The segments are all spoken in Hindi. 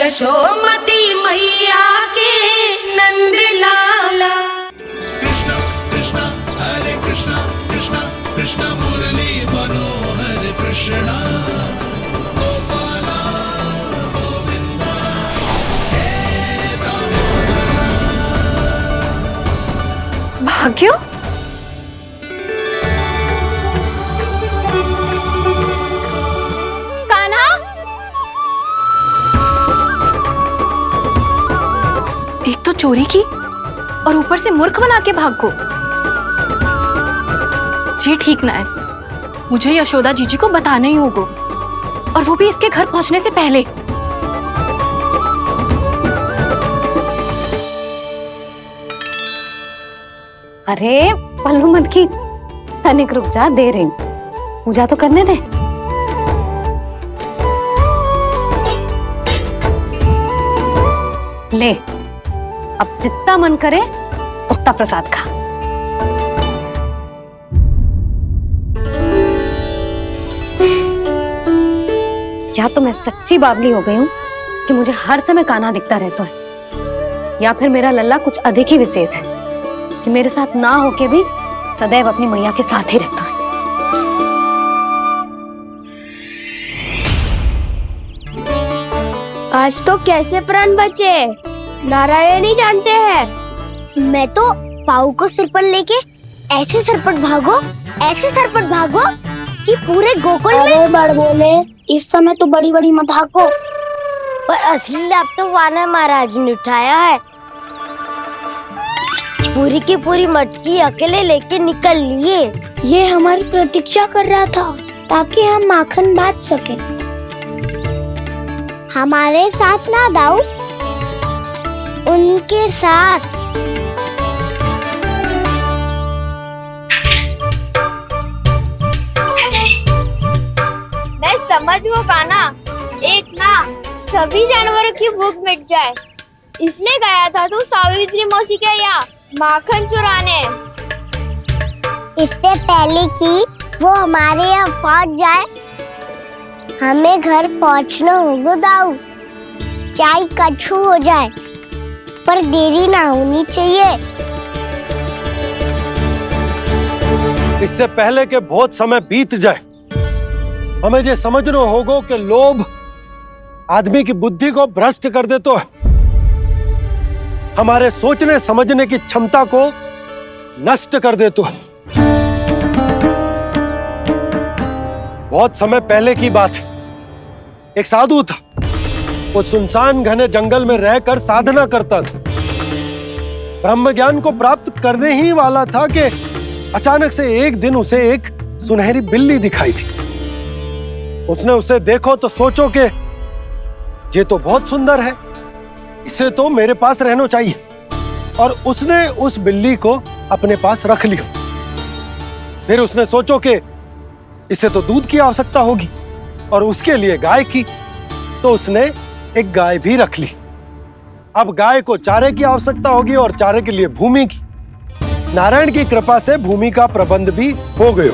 यशोमती मैया के नंद लाला। कृष्ण कृष्ण हरे कृष्ण कृष्ण कृष्ण मुरली मनोहर कृष्ण गोपाला गोविंदा हे दामोदरा। भाग्य, एक तो चोरी की और ऊपर से मूर्ख बना के भाग को। ये ठीक ना है, मुझे यशोदा जीजी को बताना ही होगा, और वो भी इसके घर पहुंचने से पहले। अरे पल्लू मत खींच, तनिक रुक जा, दे रही हूं, पूजा तो करने दे। ले, अब जितना मन करे उतना प्रसाद खा। या तो मैं सच्ची बावली हो गई हूँ कि मुझे हर समय कान्हा दिखता रहता है, या फिर मेरा लल्ला कुछ अधिक ही विशेष है कि मेरे साथ ना होके भी सदैव अपनी मैया के साथ ही रहता है। आज तो कैसे प्राण बचे, नारायण ही जानते हैं। मैं तो पाऊ को सिर पर लेके ऐसे सरपट भागो कि पूरे गोकुल में बड़ बोले। इस समय तो बड़ी बड़ी मत भागो, पर असली लाभ तो वानर महाराज ने उठाया है। पूरी की पूरी मटकी अकेले लेके निकल लिए। ये हमारी प्रतीक्षा कर रहा था ताकि हम माखन बांट सके। हमारे साथ ना दाऊ, उनके साथ। मैं समझ गो कान्हा, एक ना सभी जानवरों की भूख मिट जाए, इसलिए गया था तू सावित्री मौसी के यहाँ माखन चुराने। इससे पहले कि वो हमारे यहाँ पहुँच जाए, हमें घर पहुँचना होगा दाऊ, चाहे कछु हो जाए, पर देरी ना होनी चाहिए। इससे पहले कि बहुत समय बीत जाए, हमें ये समझना होगा कि लोभ आदमी की बुद्धि को भ्रष्ट कर देता है, हमारे सोचने समझने की क्षमता को नष्ट कर देता है। बहुत समय पहले की बात, एक साधु था, वो सुनसान घने जंगल में रहकर साधना करता था। ब्रह्म ज्ञान को प्राप्त करने ही वाला था कि अचानक से एक दिन उसे एक सुनहरी बिल्ली दिखाई थी। उसने उसे देखो तो सोचो कि ये तो बहुत सुंदर है, इसे तो मेरे पास रहना चाहिए, और उसने उस बिल्ली को अपने पास रख लिया। फिर उसने सोचो कि इसे तो दूध की आवश्यकता होगी और उसके लिए गाय की, तो उसने एक गाय भी रख ली। अब गाय को चारे की आवश्यकता होगी और चारे के लिए भूमि की। नारायण की कृपा से भूमि का प्रबंध भी हो गया।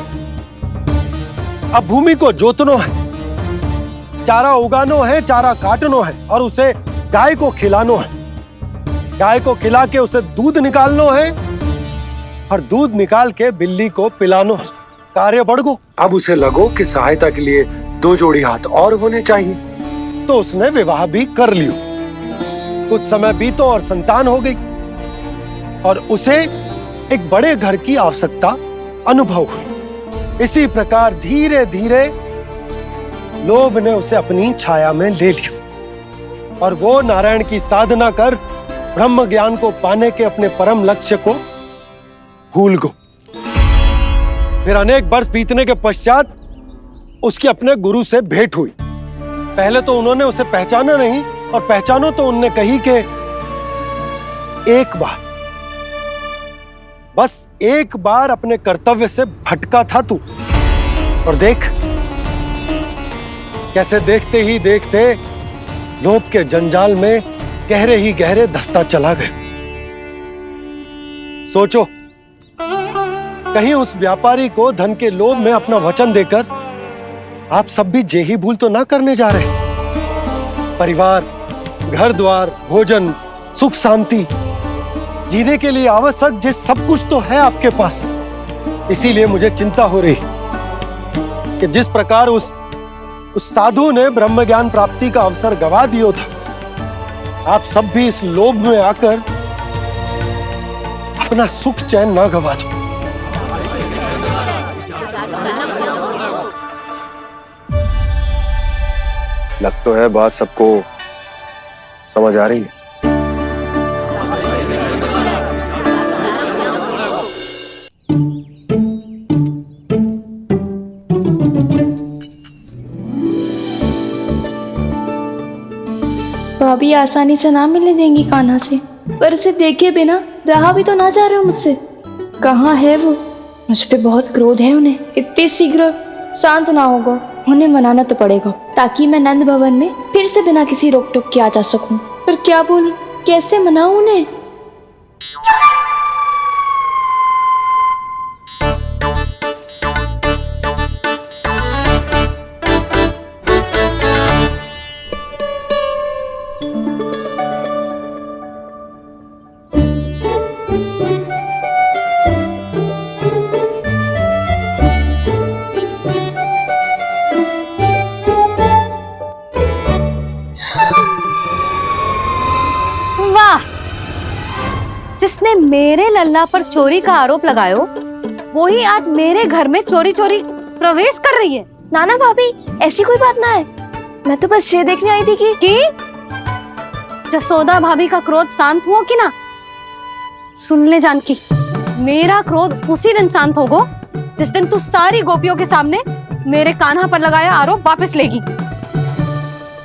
अब भूमि को जोतनो है, चारा उगानो है, चारा काटनो है, और उसे गाय को खिलानो है। गाय को खिला के उसे दूध निकालनो है, और दूध निकाल के बिल्ली को पिलानो है। कार्य बढ़ गो। अब उसे लगो कि सहायता के लिए 2 जोड़ी हाथ और होने चाहिए, तो उसने विवाह भी कर लियो। कुछ समय बीतो और संतान हो गई, और उसे एक बड़े घर की आवश्यकता अनुभव हुई। इसी प्रकार धीरे धीरे लोभ ने उसे अपनी छाया में ले लिया, और वो नारायण की साधना कर ब्रह्म ज्ञान को पाने के अपने परम लक्ष्य को भूल गो। फिर अनेक वर्ष बीतने के पश्चात उसकी अपने गुरु से भेंट हुई। पहले तो उन्होंने उसे पहचाना नहीं, और पहचानो तो उनने कही कि एक बार, बस एक बार अपने कर्तव्य से भटका था तू, और देख कैसे देखते ही देखते लोभ के जंजाल में गहरे ही गहरे धंसता चला गया। सोचो, कहीं उस व्यापारी को धन के लोभ में अपना वचन देकर आप सब भी जे ही भूल तो ना करने जा रहे। परिवार, घर द्वार, भोजन, सुख शांति, जीने के लिए आवश्यक जिस सब कुछ तो है आपके पास। इसीलिए मुझे चिंता हो रही कि जिस प्रकार उस साधु ने ब्रह्म ज्ञान प्राप्ति का अवसर गवा दिया था, आप सब भी इस लोभ में आकर अपना सुख चैन ना गवा दो। लग तो है बात सबको समझ आ रही है। भाभी आसानी से ना मिलने देंगी कान्हा से, पर उसे देखे बिना रहा भी तो ना जा रहे हो मुझसे। कहाँ है वो? मुझ पे बहुत क्रोध है उन्हें। इतनी शीघ्र शांत ना होगा, उन्हें मनाना तो पड़ेगा ताकि मैं नंद भवन में फिर से बिना किसी रोक टोक के आ जा सकूं। पर क्या बोलूं, कैसे मनाऊं उन्हें? जिसने मेरे लल्ला पर चोरी का आरोप लगायो, वो ही आज मेरे घर में चोरी चोरी प्रवेश कर रही है। नाना भाभी, ऐसी कोई बात ना है। मैं तो बस ये देखने आई थी कि जसोदा भाभी का क्रोध शांत हुआ कि ना? सुन ले जानकी, मेरा क्रोध उसी दिन शांत होगा जिस दिन तू सारी गोपियों के सामने मेरे कान्हा पर लगाया आरोप वापस लेगी।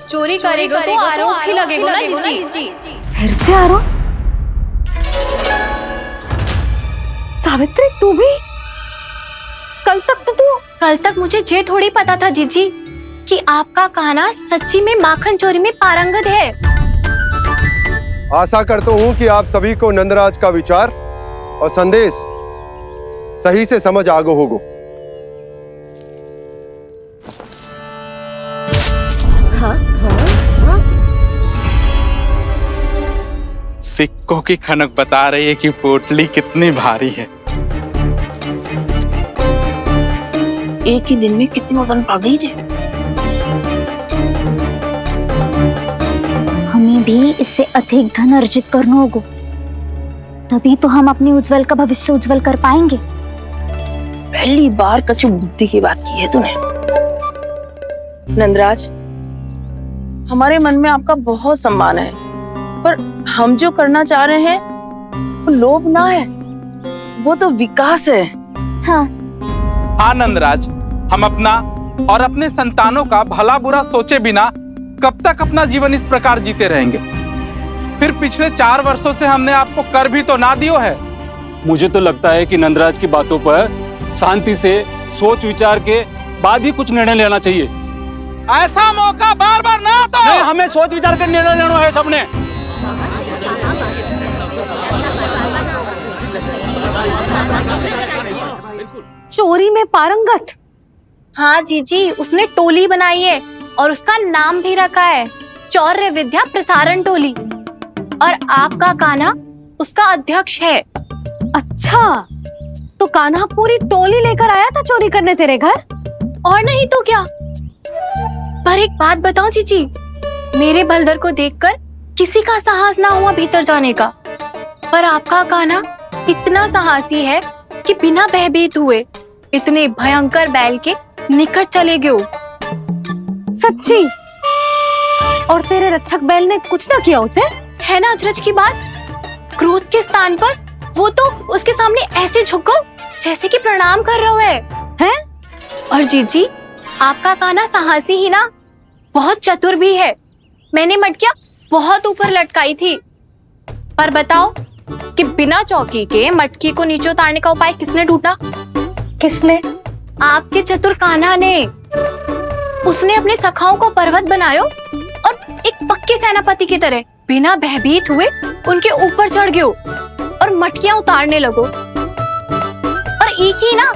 चोरी करेगा तो आरोप ही लगेगा ना जीजी। फिर से आरोप? सावित्री, तू भी? कल तक मुझे ये थोड़ी पता था जीजी कि आपका कान्हा सच्ची में माखन चोरी में पारंगत है। आशा करता हूं कि आप सभी को नंदराज का विचार और संदेश सही से समझ आगो होगो। सिक्कों की खनक बता रही है कि पोटली कितनी भारी है। एक ही दिन में कितनी उड़न पा गई जे। हमें भी इससे अधिक धन अर्जित करना होगा, तभी तो हम अपने उज्जवल का भविष्य उज्जवल कर पाएंगे। पहली बार कछु बुद्धि की बात की है तूने। नंदराज, हमारे मन में आपका बहुत सम्मान है, पर हम जो करना चाह रहे हैं वो लोभ ना है, वो तो विकास है। हाँ नंदराज, हम अपना और अपने संतानों का भला बुरा सोचे बिना कब तक अपना जीवन इस प्रकार जीते रहेंगे? फिर पिछले 4 वर्षों से हमने आपको कर भी तो ना दियो है। मुझे तो लगता है कि नंदराज की बातों पर शांति से सोच विचार के बाद ही कुछ निर्णय लेना चाहिए। ऐसा मौका बार बार ना आता। नहीं, हमें सोच विचार कर निर्णय लेना है सबने। चोरी में पारंगत? हाँ जीजी, उसने टोली बनाई है और उसका नाम भी रखा है चौर्य विद्या प्रसारण टोली, और आपका कान्हा उसका अध्यक्ष है। अच्छा, तो कान्हा पूरी टोली लेकर आया था चोरी करने तेरे घर? और नहीं तो क्या। पर एक बात बताऊं जीजी, मेरे बलदर को देखकर किसी का साहस ना हुआ भीतर जाने का, पर आपका कान्हा इतना साहसी है कि बिना भयभीत हुए इतने भयंकर बैल के निकट चले गए। सच्ची? और तेरे रक्षक बैल ने कुछ ना किया उसे? है ना अचरज की बात। क्रोध के स्थान पर वो तो उसके सामने ऐसे झुक गया जैसे कि प्रणाम कर रहा है। और जीजी, आपका कान्हा साहसी ही ना, बहुत चतुर भी है। मैंने मटकियां बहुत ऊपर लटकाई थी, पर बताओ कि बिना चौकी के मटकी को नीचे उतारने का उपाय किसने ढूंढा? किसने? आपके चतुर कान्हा ने। उसने अपने सखाओं को पर्वत बनायो और एक पक्के सेनापति की तरह बिना भयभीत हुए उनके ऊपर चढ़ गयो और मटकियां उतारने लगो। और एक ही ना,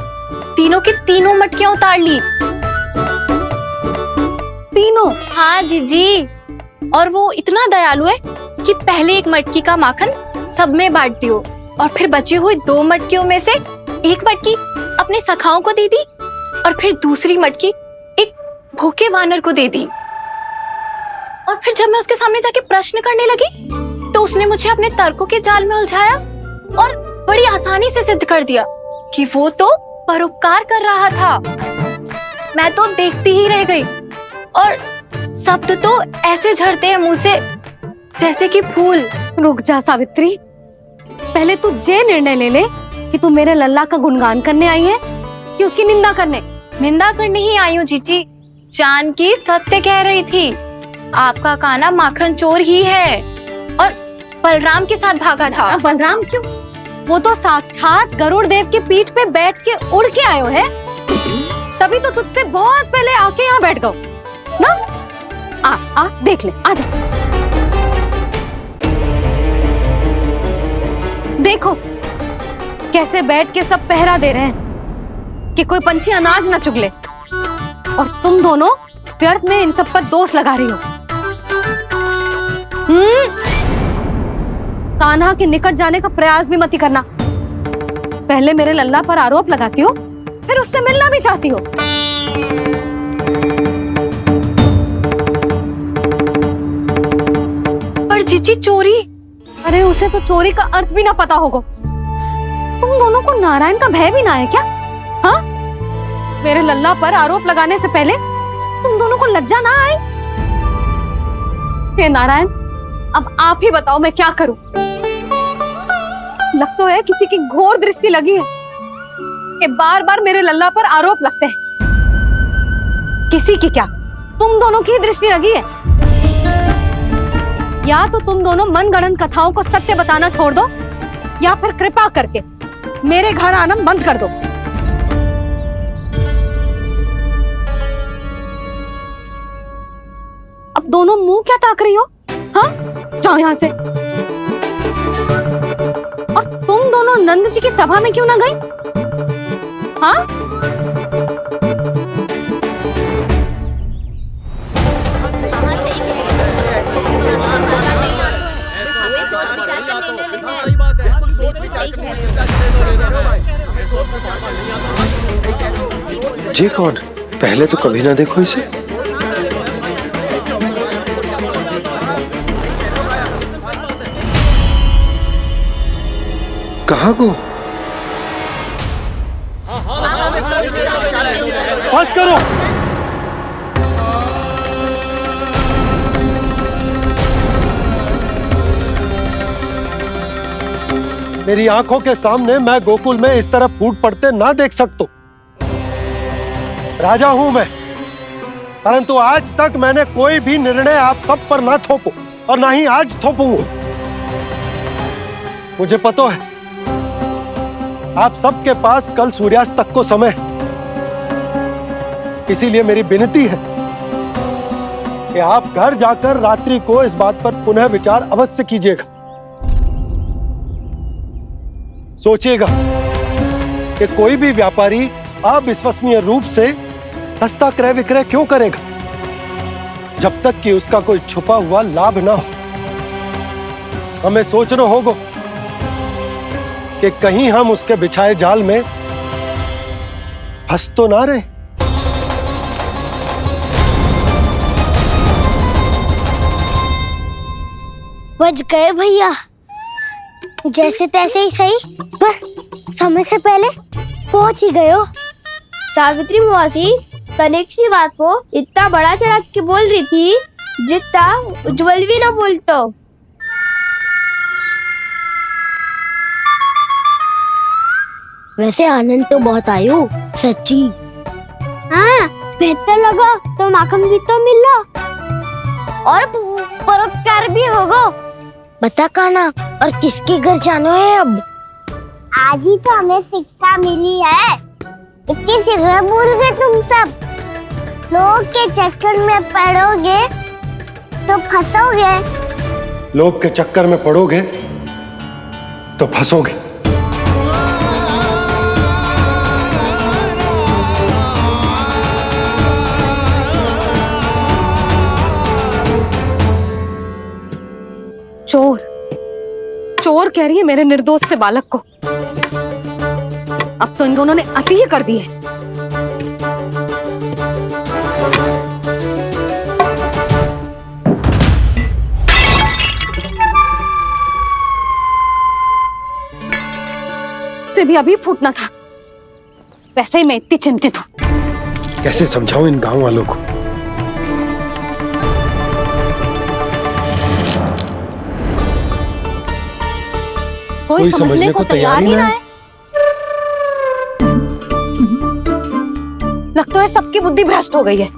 तीनों की तीनों मटकियां उतार ली। तीनों? हाँ जीजी, और वो इतना दयालु है कि पहले एक मटकी का माखन सब में बांट दियो और फिर बचे हुए 2 मटकियों में से एक मटकी अपने सखाओं को दे दी और फिर दूसरी मटकी एक भूखे वानर को दे दी। और फिर जब मैं उसके सामने जाके प्रश्न करने लगी तो उसने मुझे अपने तर्कों के जाल में उलझाया और बड़ी आसानी से सिद्ध कर दिया कि वो तो परोपकार कर रहा था। मैं तो देखती ही रह गई और शब्द तो ऐसे झड़ते हैं मुंह से जैसे कि फूल। रुक जा सावित्री, पहले तू ये निर्णय ले ले कि तू मेरे लल्ला का गुणगान करने आई है कि उसकी निंदा करने। निंदा करने ही आई हूँ जीजी, जानकी सत्य कह रही थी। आपका कान्हा माखन चोर ही है और बलराम के साथ भागा था। बलराम क्यों? वो तो साक्षात गरुड़ देव की पीठ पे बैठ के उड़ के आयो है, तभी तो तुझसे बहुत पहले आके यहाँ बैठ गओ ना। आ देख ले, आजा। देखो कैसे बैठ के सब पहरा दे रहे हैं कि कोई पंछी अनाज ना चुगले, और तुम दोनों व्यर्थ में इन सब पर दोष लगा रही हो। कान्हा के निकट जाने का प्रयास भी मत ही करना। पहले मेरे लल्ला पर आरोप लगाती हो, फिर उससे मिलना भी चाहती हो। पर जीजी चोरी, अरे उसे तो चोरी का अर्थ भी ना पता होगा। तुम दोनों को नारायण का भय भी ना है क्या? हाँ, मेरे लल्ला पर आरोप लगाने से पहले तुम दोनों को लज्जा ना आई? हे नारायण, अब आप ही बताओ मैं क्या करूं। लग तो है किसी की घोर दृष्टि लगी है कि बार बार मेरे लल्ला पर आरोप लगते हैं। किसी की क्या, तुम दोनों की दृष्टि लगी है। या तो तुम दोनों मनगढ़ंत कथाओं को सत्य बताना छोड़ दो, या फिर कृपा करके मेरे घर आना बंद कर दो। अब दोनों मुंह क्या ताक रही हो? हाँ, जाओ यहां से। और तुम दोनों नंद जी की सभा में क्यों ना गई? हाँ, जी कौन? पहले तो कभी ना देखो इसे। कहाँ को? बस करो। मेरी आंखों के सामने मैं गोकुल में इस तरह फूट पड़ते ना देख सकता। राजा हूं मैं, परंतु आज तक मैंने कोई भी निर्णय आप सब पर ना थोपो और ना ही आज थोपूंगा। मुझे पता है आप सबके पास कल सूर्यास्त तक को समय, इसीलिए मेरी विनती है कि आप घर जाकर रात्रि को इस बात पर पुनः विचार अवश्य कीजिएगा। सोचिएगा कि कोई भी व्यापारी अविश्वसनीय रूप से सस्ता क्रय विक्रय क्यों करेगा जब तक कि उसका कोई छुपा हुआ लाभ ना हो। हमें सोचना होगा कि कहीं हम उसके बिछाए जाल में फंस तो ना रहे। बच गए भैया, जैसे तैसे ही सही, पर समय से पहले पहुंच ही गए हो। सावित्री मौसी कनेक सी बात को इतना बड़ा चढ़ा के बोल रही थी जितना उज्जवल भी ना बोलतो। वैसे आनंद तो बहुत आयो, सच्ची। हाँ, बेहतर लगा तो माखन भी तो मिला और परोपकार भी होगा। बता कान्हा, और किसके घर जाना है अब? आज ही तो हमें शिक्षा मिली है, इतनी शीघ्र भूल गए तुम सब। लोग के चक्कर में पड़ोगे तो फंसोगे। लोग के चक्कर में पड़ोगे तो फंसोगे। चोर चोर कह रही है मेरे निर्दोष से बालक को। अब तो इन दोनों ने अति ही कर दी है। से भी अभी फूटना था। वैसे ही मैं इतनी चिंतित हूं। कैसे समझाऊं इन गांव वालों को? कोई समझने को तैयार ही ना है। लगता है सबकी बुद्धि भ्रष्ट हो गई है।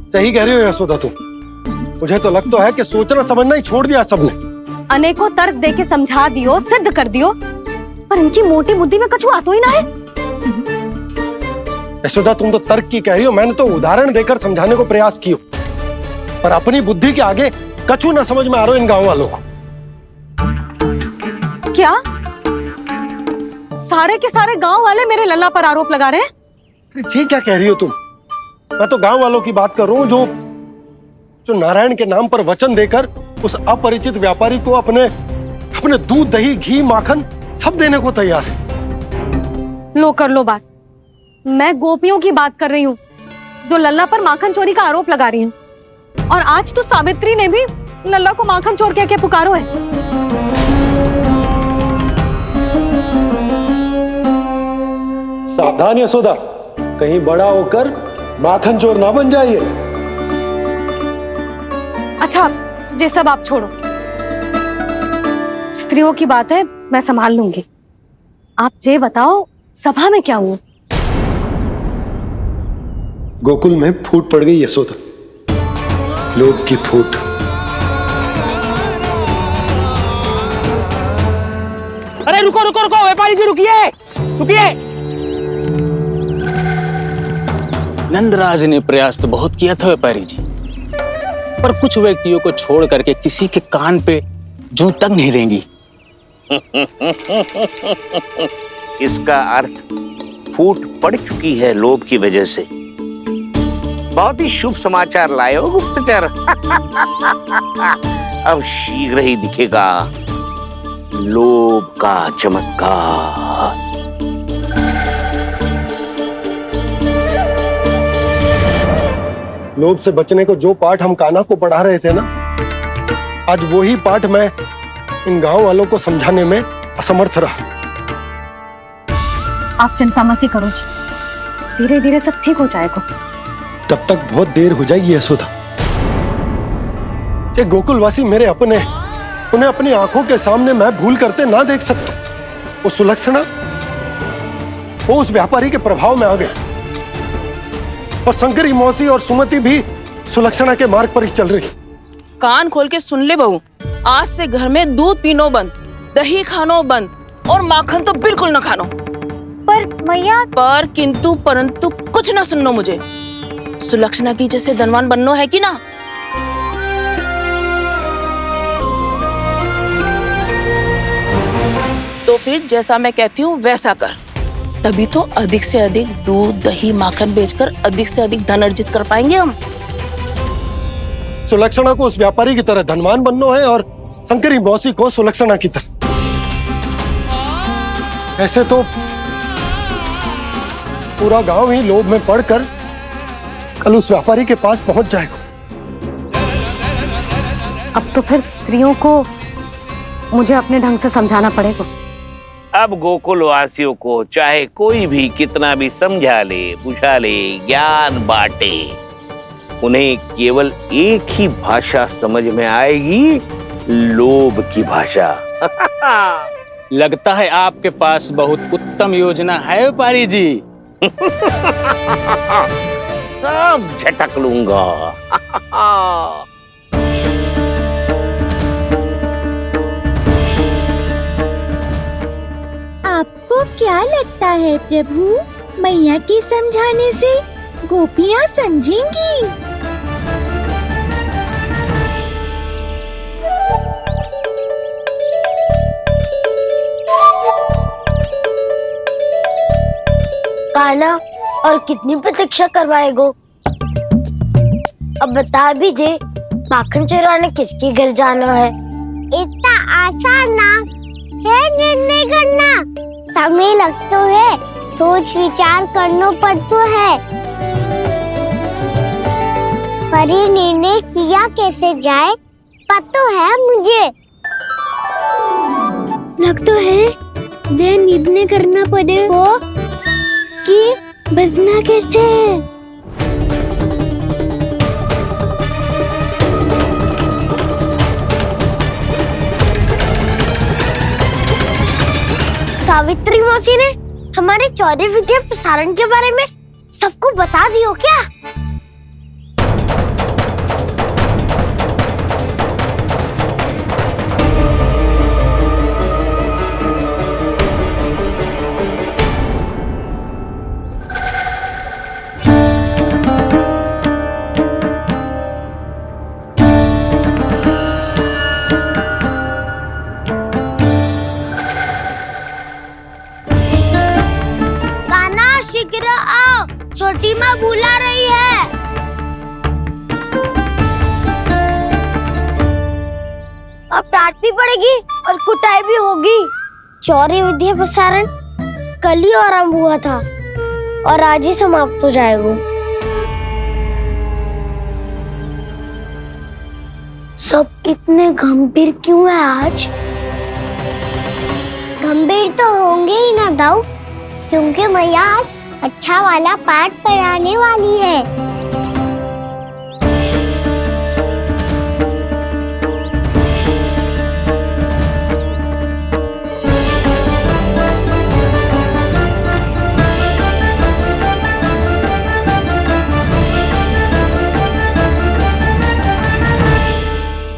सही कह रही हो यशोदा तुम। मुझे तो लगता है कि सोचना समझना ही छोड़ दिया सबने। अनेकों तर्क देके समझा दियो, सिद्ध कर दियो, पर इनकी मोटी बुद्धि में कछु आता ही ना है। यशोदा तुम तो तर्क की कह रही हो, मैंने तो उदाहरण देकर समझाने को प्रयास किया, पर अपनी बुद्धि के आगे कछु ना समझ में आ रहा इन गांव वालों को। क्या सारे के सारे गांव वाले मेरे लल्ला पर आरोप लगा रहे हैं? जी क्या कह रही हो तुम? मैं तो गांव वालों की बात कर रहा हूं जो नारायण के नाम पर वचन देकर उस अपरिचित व्यापारी को अपने दूध, दही, घी, माखन सब देने को तैयार है। लो कर लो बात। मैं गोपियों की बात कर रही हूँ जो लल्ला पर माखन चोरी का आरोप लगा रही हूँ। और आज तो सावित्री ने भी लल्ला को माखन चोर कह के पुकारो है। सावधान यशोदा, कहीं बड़ा होकर माखन चोर ना बन जाइए। अच्छा, ये सब आप छोड़ो। स्त्रियों की बात है, मैं संभाल लूंगी। आप ये बताओ सभा में क्या हुआ? गोकुल में फूट पड़ गई यशोदा, लोभ की फूट। अरे रुको रुको रुको, व्यापारी जी रुकिए रुकिए। नंदराज ने प्रयास तो बहुत किया था व्यापारी जी, पर कुछ व्यक्तियों को छोड़ करके किसी के कान पे जूं तक नहीं रेंगी। इसका अर्थ फूट पड़ चुकी है लोभ की वजह से। बहुत ही शुभ समाचार लाए हो गुप्तचर। अब शीघ्र ही दिखेगा लोभ का चमत्कार। लोभ से बचने को जो पाठ हम कान्हा को पढ़ा रहे थे ना, आज वही पाठ मैं इन गांव वालों को समझाने में असमर्थ रहा। आप चिंता मत करो जी, धीरे धीरे सब ठीक हो जाएगा। तब तक बहुत देर हो जाएगी यशोदा। ये गोकुलवासी मेरे अपने, उन्हें अपनी आंखों के सामने मैं भूल करते ना देख सकता। वो सुलक्षणा, वो उस व्यापारी के प्रभाव में आ गया, और शंकरी मौसी और सुमति भी सुलक्षणा के मार्ग पर ही चल रही। कान खोल के सुन ले बहू, आज से घर में दूध पीनो बंद, दही खानो बंद, और माखन तो बिल्कुल न खानो। पर मैया, पर किंतु परंतु कुछ ना सुननो मुझे। सुलक्षणा की जैसे धनवान बननो है कि ना? तो फिर जैसा मैं कहती हूँ वैसा कर, तभी तो अधिक से अधिक दूध, दही, माखन बेचकर अधिक से अधिक धन अर्जित कर पाएंगे हम। सुलक्षणा को उस व्यापारी की तरह धनवान बनना है और शंकरी मौसी को सुलक्षणा की तरह। ऐसे तो पूरा गांव ही लोभ में पड़कर कल उस व्यापारी के पास पहुंच जाएगा। अब तो फिर स्त्रियों को मुझे अपने ढंग से समझाना पड़ेगा। अब गोकुल वासियों को चाहे कोई भी कितना भी समझा ले, बुझा ले, ज्ञान बांटे, उन्हें केवल एक ही भाषा समझ में आएगी, लोभ की भाषा। लगता है आपके पास बहुत उत्तम योजना है व्यापारी जी। सब झटक लूंगा। आपको क्या लगता है प्रभु, मैया के समझाने से गोपियाँ समझेंगी? कान्हा, और कितनी प्रतीक्षा करवाएगो? अब बता भी दे, माखन चुराने किसके घर जाना है? इतना आसान ना है निर्णय करना। समय लगता है, सोच विचार करना पड़ता है, पर ये निर्णय किया कैसे जाए पता है मुझे। लगता है ये निर्णय करना पड़ेगा कि बचना कैसे। सावित्री मौसी ने हमारे 14 विद्या प्रसारण के बारे में सबको बता दियो क्या? शीघ्र आओ, छोटी माँ बुला रही है। अब डांट भी पड़ेगी और कुटाई भी होगी। 14 विद्या प्रसारण कल ही आरंभ हुआ था और आज ही समाप्त हो जाएगा। सब इतने गंभीर क्यों है आज? गंभीर तो होंगे ही ना दाऊ, क्योंकि मैया आज अच्छा वाला पाठ पढ़ाने वाली है।